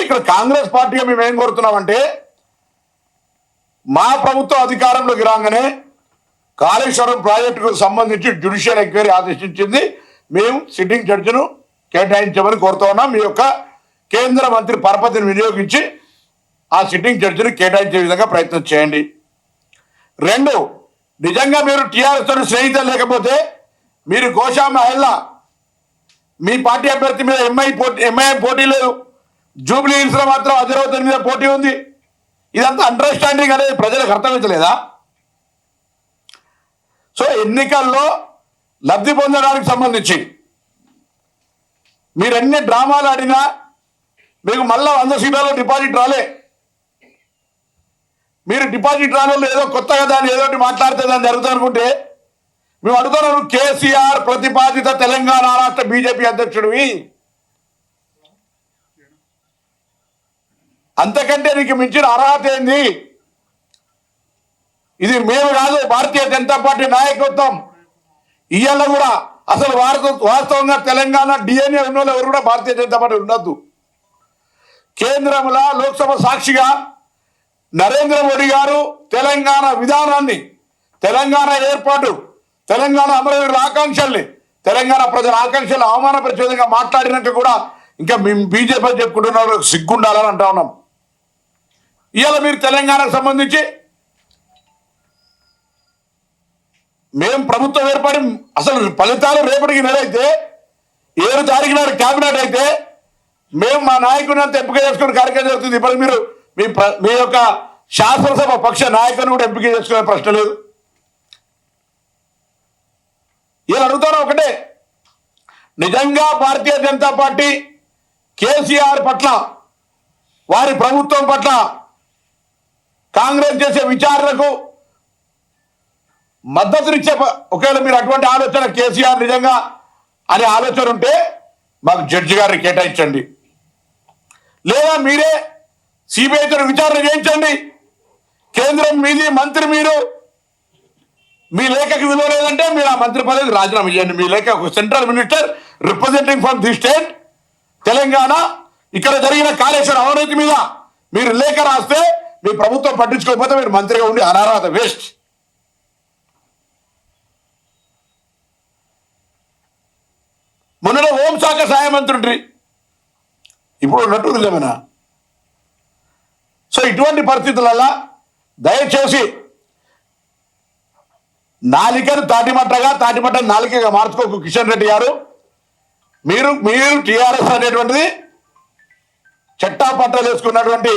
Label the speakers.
Speaker 1: ఇక్కడ కాంగ్రెస్ పార్టీగా మేము ఏం కోరుతున్నామంటే, మా ప్రభుత్వం అధికారంలోకి రాగానే కాళేశ్వరం ప్రాజెక్టుకు సంబంధించి జ్యుడిషియల్ ఎంక్వైరీ ఆదేశించింది. మేము సిట్టింగ్ జడ్జిను కేటాయించమని కోరుతా ఉన్నాం. మీ యొక్క కేంద్ర మంత్రి పరపతిని వినియోగించి ఆ సిట్టింగ్ జడ్జిని కేటాయించే విధంగా ప్రయత్నం చేయండి. 2, నిజంగా మీరు టీఆర్ఎస్ తోటి స్నేహితులు లేకపోతే మీరు గోషా మహల్లా మీ పార్టీ అభ్యర్థి మీద ఎంఐఎం పోటీ లేదు, జూబ్లీ హిల్స్లో మాత్రం అజరౌద్దీన్ మీద పోటీ ఉంది. ఇదంతా అండర్స్టాండింగ్ అనేది ప్రజలకు అర్థమవుతలేదా? సో ఎన్నికల్లో లబ్ధి పొందడానికి సంబంధించి మీరు ఎన్ని డ్రామాలు ఆడినా మీకు మళ్ళా 100 సీట్లలో డిపాజిట్ రాలే. మీరు డిపాజిట్ రాని ఏదో కొత్తగా దాన్ని ఏదో మాట్లాడితే దాన్ని జరుగుతుంది అనుకుంటే మేము అడుగుతున్నాను. కేసీఆర్ ప్రతిపాదిత తెలంగాణ రాష్ట్ర బీజేపీ అధ్యక్షుడివి, అంతకంటే నీకు మించిన అర్హత ఏంది? ఇది మేము కాదు, భారతీయ జనతా పార్టీ నాయకత్వం. ఇవాళ కూడా అసలు వాస్తవంగా తెలంగాణ డిఎన్ఏ ఉన్న వాళ్ళు ఎవరు కూడా భారతీయ జనతా పార్టీ ఉండద్దు. కేంద్రంలో లోక్సభ సాక్షిగా నరేంద్ర మోడీ గారు తెలంగాణ విధానాన్ని, తెలంగాణ ఏర్పాటు, తెలంగాణ అమరవీరుల ఆకాంక్షల్ని, తెలంగాణ ప్రజల ఆకాంక్షలు అవమానపరిచే విధంగా మాట్లాడినాక కూడా ఇంకా మేము బీజేపీ చెప్పుకుంటున్నారు, సిగ్గుండాలని అంటా ఉన్నాం. ఇవాళ మీరు తెలంగాణకు సంబంధించి మేము ప్రభుత్వం ఏర్పడి అసలు ఫలితాలు రేపటికి నెలైతే 7 తారీఖు నాడు క్యాబినెట్ అయితే మేము మా నాయకుడిని అంతా ఎంపిక చేసుకునే కార్యక్రమం జరుగుతుంది. ఇప్పుడు మీరు మీ యొక్క శాసనసభ పక్ష నాయకుని కూడా ఎంపిక చేసుకునే ప్రశ్న లేదు. ఇలా అడుగుతారు ఒకటే, నిజంగా భారతీయ జనతా పార్టీ కేసీఆర్ పట్ల, వారి ప్రభుత్వం పట్ల, కాంగ్రెస్ చేసే విచారణకు మద్దతునిచ్చే ఒకవేళ మీరు అటువంటి ఆలోచన కేసీఆర్ నిజంగా అనే ఆలోచన ఉంటే మాకు జడ్జి గారిని కేటాయించండి, లేదా మీరే సిబిఐతో విచారణ చేయించండి. కేంద్రం మీది, మంత్రి మీరు, మీ లేఖకి విలువ లేదంటే మీరు ఆ మంత్రి పదవికి రాజీనామా చేయండి. మీ లేఖ central minister representing from the state Telangana, ఇక్కడ జరిగిన కాళేశ్వరం అవినీతి మీద మీరు లేఖ రాస్తే మీ ప్రభుత్వం పట్టించుకోకపోతే మీరు మంత్రిగా ఉండి అనర్హత, వేస్ట్. మొన్న హోంశాఖ సహాయ మంత్రి ఇప్పుడు ఉన్నట్టు నిజమేనా? సో ఇటువంటి పరిస్థితులలో దయచేసి నాలికను తాటిమట్ట నాలికగా మార్చుకోకు కిషన్ రెడ్డి గారు. మీరు టీఆర్ఎస్ అనేటువంటిది చట్టాపట్టాలు వేసుకున్నటువంటి